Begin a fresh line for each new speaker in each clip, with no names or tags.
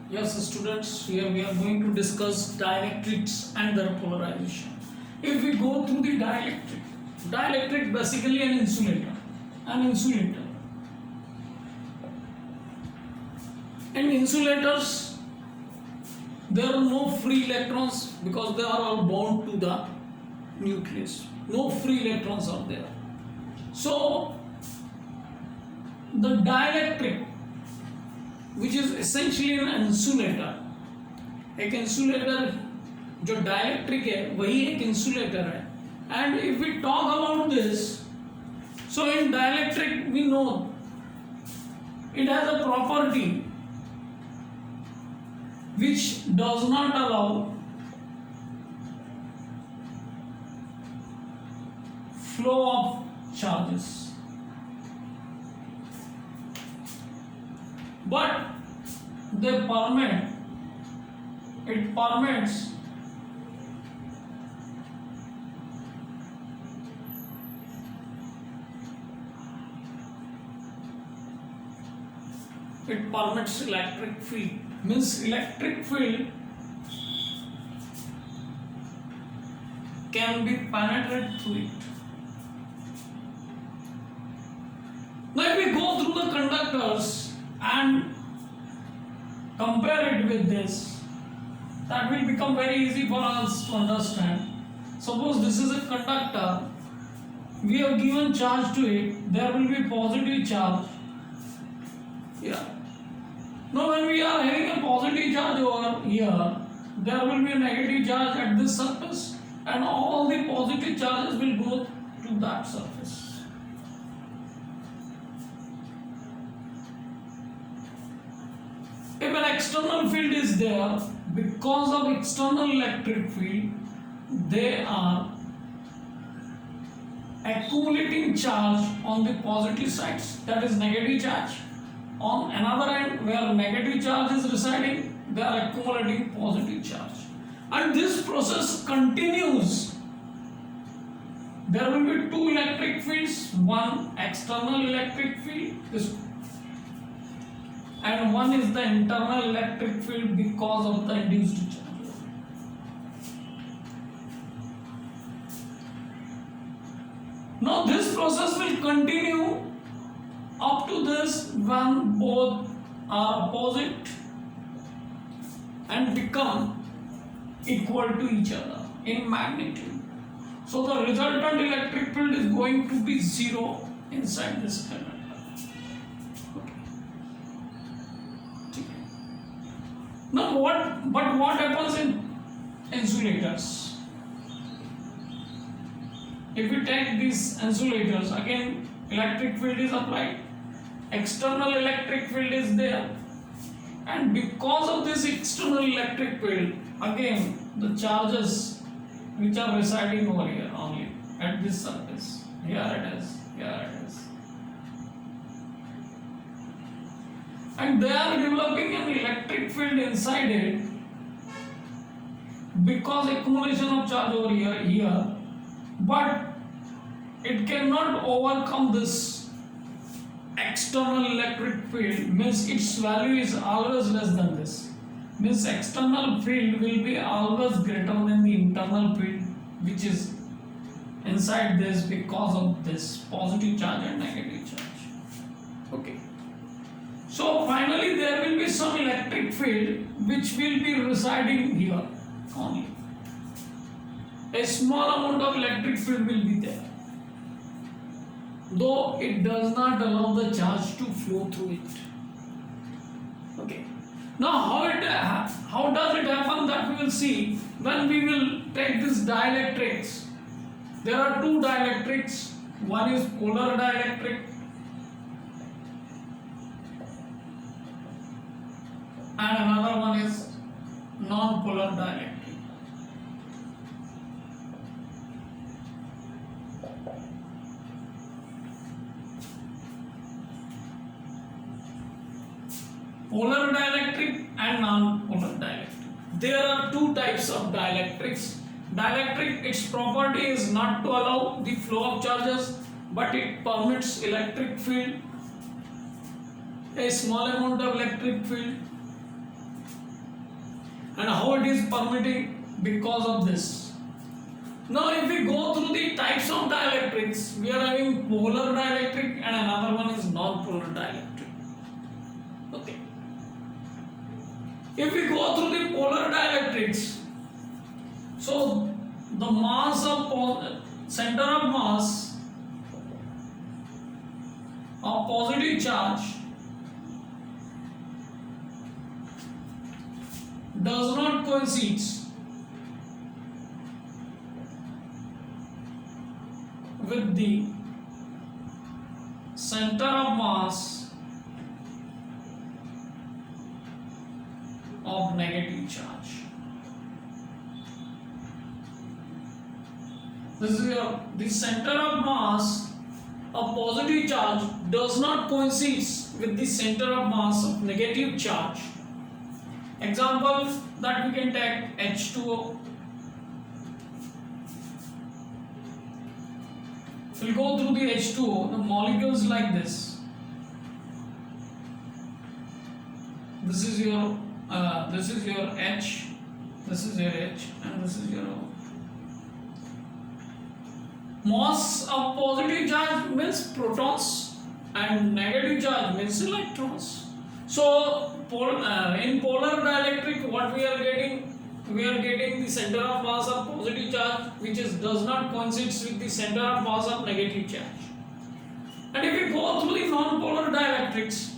Yes, students, here we are going to discuss dielectrics and their polarization. If we go through the dielectric basically an insulator. An insulator. And insulators, there are no free electrons because they are all bound to the nucleus. No free electrons are there. So, the dielectric, which is essentially an insulator, एक insulator जो dielectric है वही एक insulator है. And if we talk about this, so in dielectric we know it has a property which does not allow flow of charges, but it permits electric field. Means electric field can be penetrated through it. Now if we go through the conductors and compare it with this, that will become very easy for us to understand. Suppose this is a conductor, we have given charge to it, there will be positive charge. Yeah. Now when we are having a positive charge over here, there will be a negative charge at this surface and all the positive charges will go to that surface. If an external field is there, because of external electric field, they are accumulating charge on the positive sides, that is negative charge. On another end, where negative charge is residing, they are accumulating positive charge. And this process continues. There will be two electric fields, one external electric field, and one is the internal electric field because of the induced charge. Now this process will continue up to this when both are opposite and become equal to each other in magnitude. So the resultant electric field is going to be zero inside this conductor. Now what happens in insulators? If we take these insulators, again electric field is applied, external electric field is there, and because of this external electric field, again the charges which are residing over here only at this surface, here it is, and they are developing an electric field inside it because accumulation of charge over here, but it cannot overcome this external electric field, means its value is always less than this, means external field will be always greater than the internal field which is inside this because of this positive charge and negative charge. Okay. So finally there will be some electric field which will be residing here only. A small amount of electric field will be there, though it does not allow the charge to flow through it. Okay. Now how does it happen, that we will see when we will take this dielectrics. There are two dielectrics. One is polar dielectric and another one is non-polar dielectric. Polar dielectric and non-polar dielectric. There are two types of dielectrics. Dielectric, its property is not to allow the flow of charges, but it permits electric field, a small amount of electric field, and how it is permitting because of this. Now if we go through the types of dielectrics, we are having polar dielectric and another one is non-polar dielectric. Okay. If we go through the polar dielectrics, so the mass of center of mass of positive charge does not coincide with the center of mass of negative charge. This is the center of mass of positive charge does not coincide with the center of mass of negative charge. Example that we can take H2O. We'll go through the H2O, the molecules like this. This is your H, this is your H, and this is your O. Mass of positive charge means protons and negative charge means electrons. So in polar dielectric, what we are getting? We are getting the center of mass of positive charge which does not coincide with the center of mass of negative charge. And if we go through the non-polar dielectrics,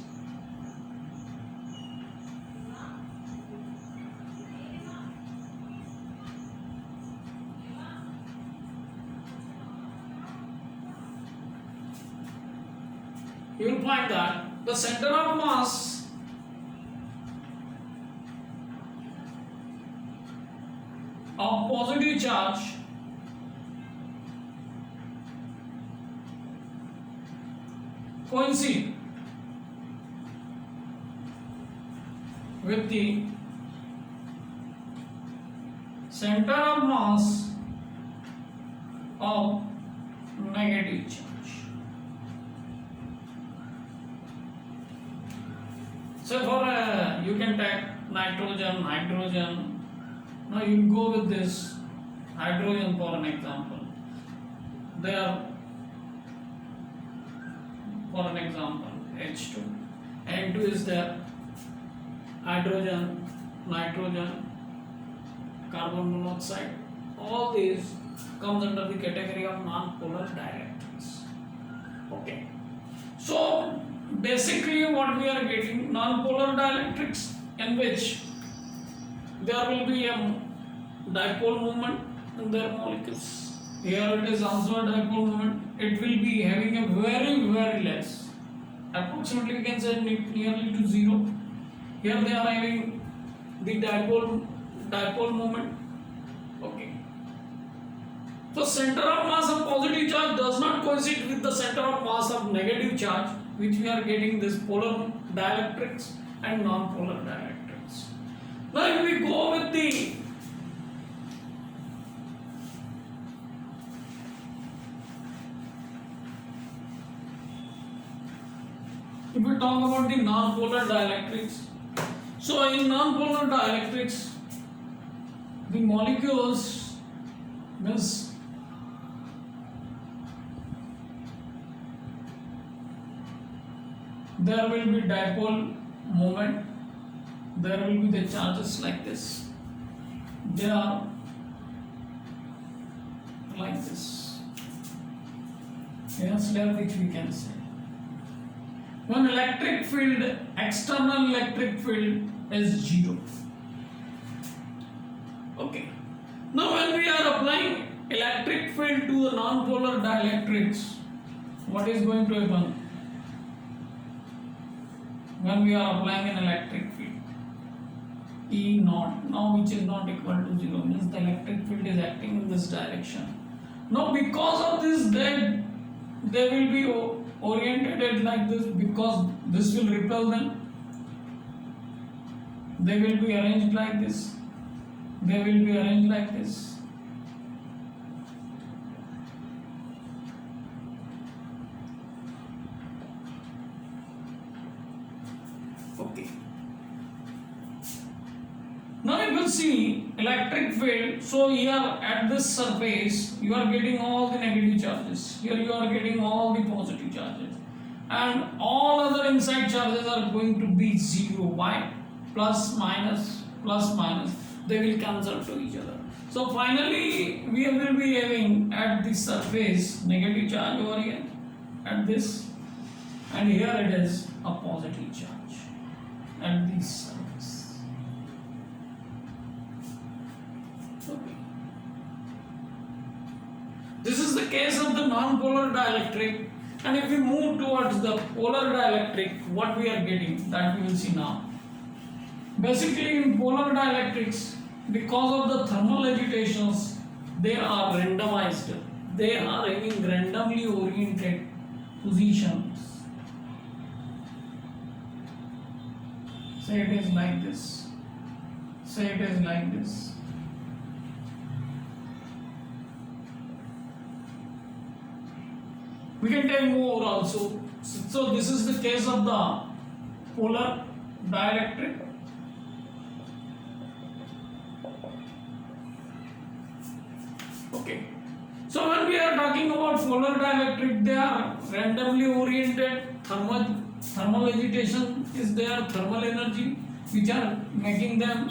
you will find that the center of mass of positive charge coincide with the center of mass of negative charge. So for you can take nitrogen, hydrogen. Now you go with this hydrogen for an example. They are, for an example, H2. N2 is there. Hydrogen, nitrogen, carbon monoxide. All these comes under the category of non-polar dielectrics. Okay. So basically what we are getting, non-polar dielectrics in which there will be a dipole moment in their molecules. Here it is also a dipole moment. It will be having a very less, approximately we can say nearly to zero. Here they are having the dipole moment. Okay. So center of mass of positive charge does not coincide with the center of mass of negative charge, which we are getting this polar dielectrics and non-polar dielectrics. Now if we go with the if we talk about the non-polar dielectrics, so in non-polar dielectrics, the molecules means there will be dipole moment. There will be the charges like this. They are like this. Yes, which we can say. When electric field, external electric field is 0. Okay. Now when we are applying electric field to the non-polar dielectrics, what is going to happen? When we are applying an electric field, E naught, now which is not equal to 0, means the electric field is acting in this direction. Now because of this, they will be oriented like this, because this will repel them. They will be arranged like this. They will be arranged like this. Okay. Now it will see electric field, so here at this surface you are getting all the negative charges, here you are getting all the positive charges, and all other inside charges are going to be zero. Why? Plus minus, they will cancel to each other. So finally we will be having at the surface negative charge over here at this, and here it is a positive charge at this surface. Okay. This is the case of the non-polar dielectric, and if we move towards the polar dielectric, what we are getting, that we will see now. Basically in polar dielectrics, because of the thermal agitations, they are randomized. They are having randomly oriented positions. Say it is like this. Say it is like this. We can take more also. So this is the case of the polar dielectric. Okay. So when we are talking about polar dielectric, they are randomly oriented. Thermal agitation is their thermal energy, which are making them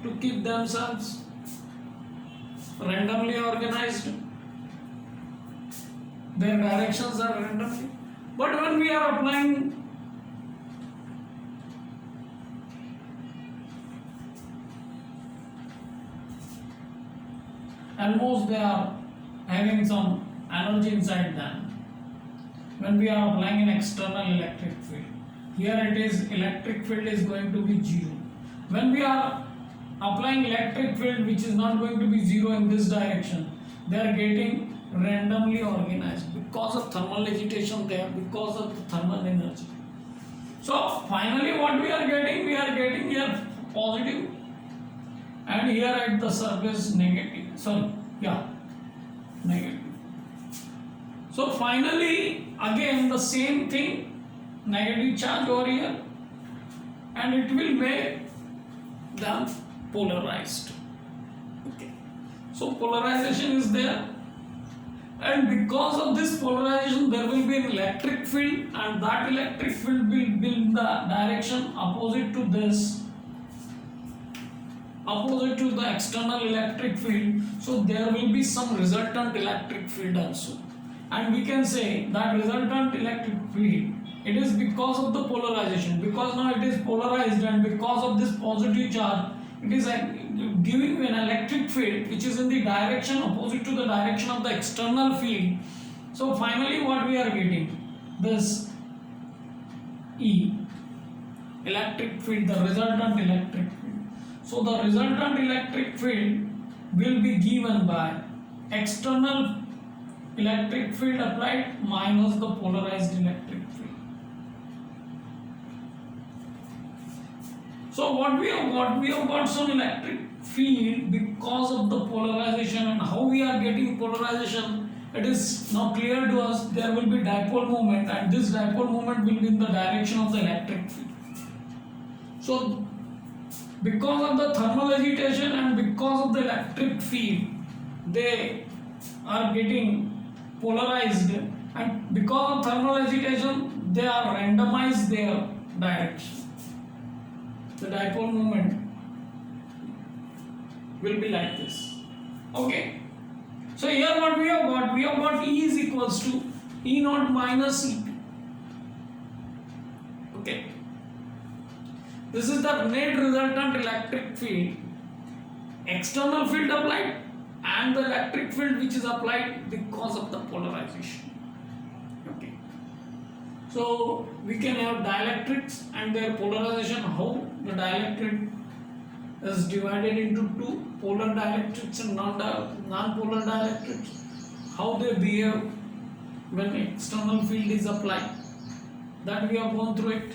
to keep themselves randomly organized. Their directions are randomly. But when we are applying almost, they are having some energy inside them. When we are applying an external electric field, here it is electric field is going to be zero. When we are applying electric field which is not going to be zero in this direction, they are getting randomly organized because of thermal agitation there, because of the thermal energy. So finally what we are getting here positive, and here at the surface negative. Negative. So finally again the same thing, negative charge over here, and it will make them polarized. Okay. So polarization is there, and because of this polarization there will be an electric field, and that electric field will be in the direction opposite to this, opposite to the external electric field. So there will be some resultant electric field also, and we can say that resultant electric field, it is because of the polarization, because now it is polarized, and because of this positive charge it is giving an electric field which is in the direction opposite to the direction of the external field. So finally what we are getting, this E, electric field, the resultant electric field. So the resultant electric field will be given by external electric field applied minus the polarized electric field. So what we have got some electric field because of the polarization, and how we are getting polarization, it is now clear to us. There will be dipole moment, and this dipole moment will be in the direction of the electric field. So because of the thermal agitation and because of the electric field, they are getting polarized, and because of thermal agitation they are randomized their direction. The dipole moment will be like this. Okay. So here what we have got E is equals to E naught minus E2. Okay. This is the net resultant electric field, external field applied, and the electric field which is applied because of the polarization. Okay. So we can have dielectrics and their polarization, how the dielectric is divided into two, polar dielectrics and non-polar dielectrics, how they behave when external field is applied, that we have gone through it.